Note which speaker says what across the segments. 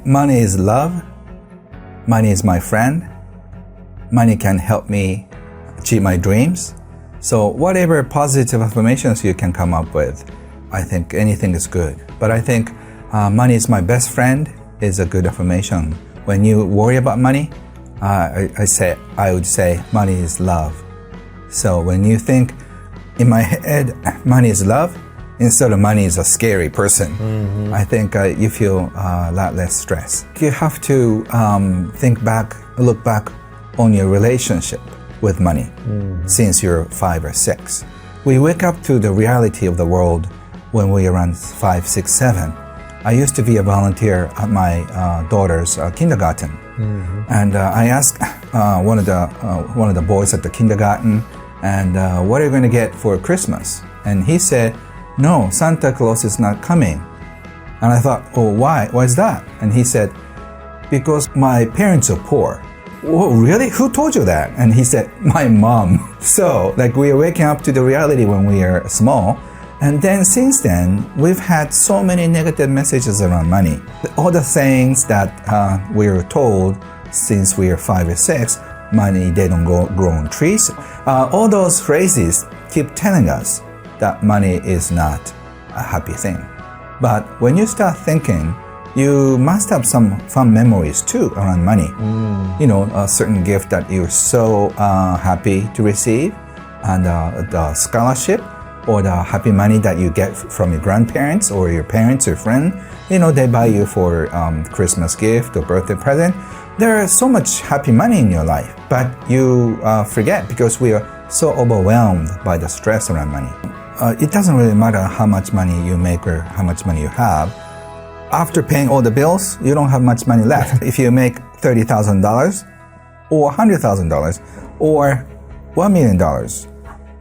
Speaker 1: money is love. Money is my friend. Money can help me achieve my dreams. So whatever positive affirmations you can come up with, I think anything is good. But I think money is my best friend is a good affirmation. When you worry about money, I would say money is love. So when you think in my head, money is love, instead of money is a scary person, I think you feel a lot less stress. You have to look back on your relationship with money since you're 5 or 6. We wake up to the reality of the world when we're around 5, 6, 7. I used to be a volunteer at my daughter's kindergarten, and I asked one of the boys at the kindergarten, and what are you going to get for Christmas? And he said, no, Santa Claus is not coming. And I thought, oh, why? Why is that? And he said, because my parents are poor. Oh, really? Who told you that? And he said, my mom. So, we are waking up to the reality when we are small. And then since then, we've had so many negative messages around money. All the things that we were told since we are 5 or 6, money, they don't grow on trees. All those phrases keep telling us that money is not a happy thing. But when you start thinking, you must have some fun memories too around money. A certain gift that you're so happy to receive, and the scholarship, or the happy money that you get from your grandparents or your parents or friend. They buy you for Christmas gift or birthday present. There is so much happy money in your life, but you forget because we are so overwhelmed by the stress around money. It doesn't really matter how much money you make or how much money you have. After paying all the bills, you don't have much money left. If you make $30,000 or $100,000 or $1 million,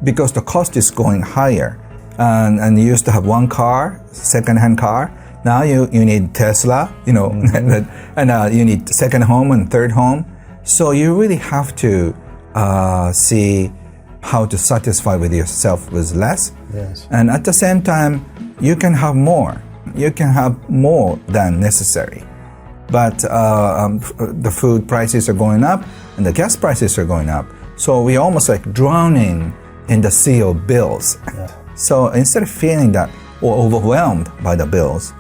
Speaker 1: because the cost is going higher. And you used to have one car, second-hand car. Now you need Tesla, and you need second home and third home. So you really have to see how to satisfy with yourself with less.
Speaker 2: Yes.
Speaker 1: And at the same time, you can have more. You can have more than necessary. But the food prices are going up and the gas prices are going up. So we're almost like drowning in the sea of bills.
Speaker 2: Yeah.
Speaker 1: So instead of feeling that or overwhelmed by the bills,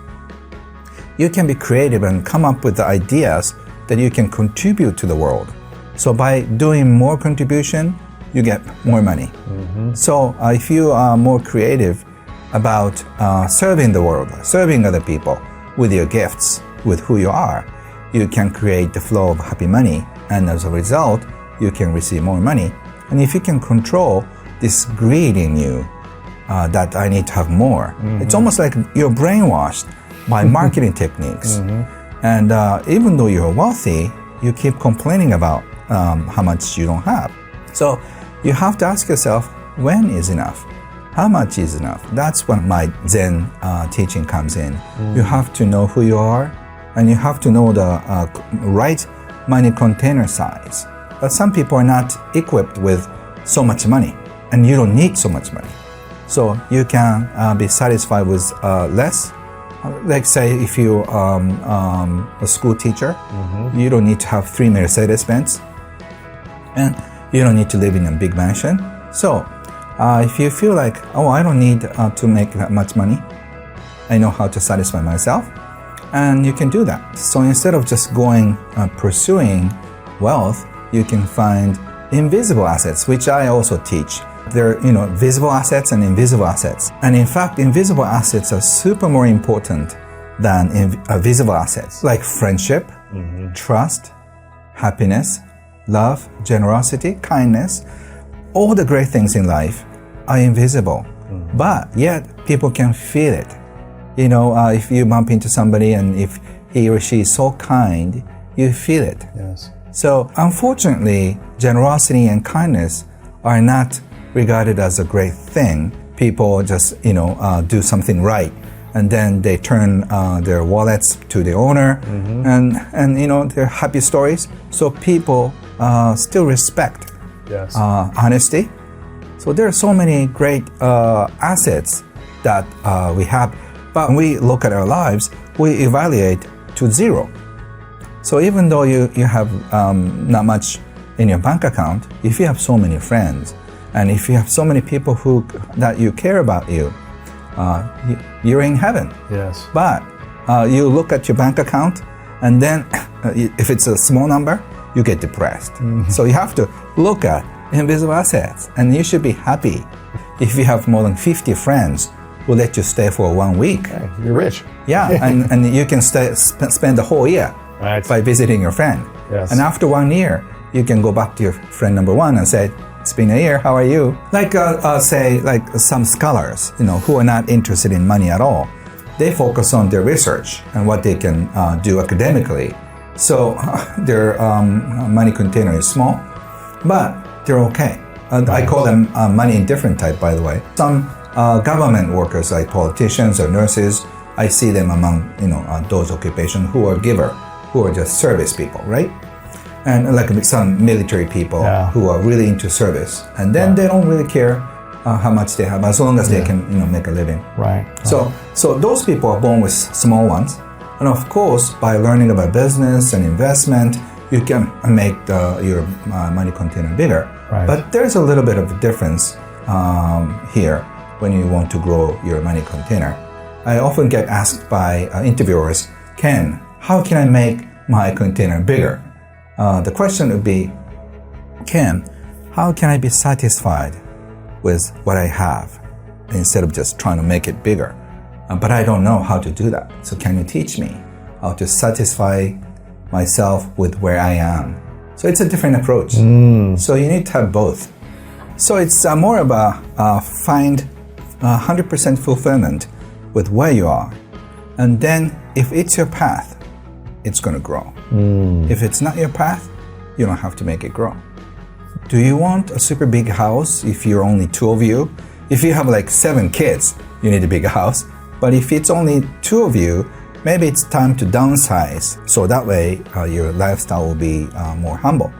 Speaker 1: you can be creative and come up with the ideas that you can contribute to the world. So by doing more contribution, you get more money. So if you are more creative about serving the world, serving other people with your gifts, with who you are, you can create the flow of happy money, and as a result, you can receive more money. And if you can control this greed in you, that I need to have more, it's almost like you're brainwashed by marketing techniques. And even though you're wealthy, you keep complaining about how much you don't have. So you have to ask yourself, when is enough? How much is enough? That's when my Zen teaching comes in. You have to know who you are, and you have to know the right money container size. But some people are not equipped with so much money, and you don't need so much money. So you can be satisfied with less. Like say if you're a school teacher, you don't need to have 3 Mercedes-Benz, and you don't need to live in a big mansion. So if you feel like, oh, I don't need to make that much money, I know how to satisfy myself, and you can do that. So instead of just going pursuing wealth, you can find invisible assets, which I also teach. There are, visible assets and invisible assets. And in fact, invisible assets are super more important than visible assets, like friendship, trust, happiness, love, generosity, kindness. All the great things in life are invisible, but yet people can feel it. If you bump into somebody and if he or she is so kind, you feel it.
Speaker 2: Yes.
Speaker 1: So unfortunately, generosity and kindness are not regarded as a great thing. People just, do something right, and then they turn their wallets to the owner, and they're happy stories. So people still respect honesty. So there are so many great assets that we have, but when we look at our lives, we evaluate to 0. So even though you have not much in your bank account, if you have so many friends, and if you have so many people that you care about you're in heaven.
Speaker 2: Yes.
Speaker 1: But you look at your bank account, and then if it's a small number, you get depressed. Mm-hmm. So you have to look at invisible assets, and you should be happy if you have more than 50 friends who let you stay for 1 week.
Speaker 2: Okay, you're rich.
Speaker 1: Yeah, and you can spend the whole year by visiting your friend.
Speaker 2: Yes.
Speaker 1: And after 1 year, you can go back to your friend number one and say, it's been a year, how are you? Like say some scholars, who are not interested in money at all, they focus on their research and what they can do academically. So their money container is small, but they're okay. I call them money indifferent type, by the way. Some government workers, like politicians or nurses, I see them among those occupations who are giver, who are just service people, right? And like some military people who are really into service, and then they don't really care how much they have, as long as they can make a living.
Speaker 2: Right.
Speaker 1: So those people are born with small ones, and of course, by learning about business and investment, you can make your money container bigger.
Speaker 2: Right.
Speaker 1: But there's a little bit of a difference here when you want to grow your money container. I often get asked by interviewers, Ken, how can I make my container bigger? The question would be, Ken, how can I be satisfied with what I have instead of just trying to make it bigger? But I don't know how to do that. So can you teach me how to satisfy myself with where I am? So it's a different approach. So you need to have both. So it's more about find 100% fulfillment with where you are. And then if it's your path, it's going to grow. If it's not your path, you don't have to make it grow. Do you want a super big house if you're only 2 of you? If you have like 7 kids, you need a big house. But if it's only 2 of you, maybe it's time to downsize. So that way your lifestyle will be more humble.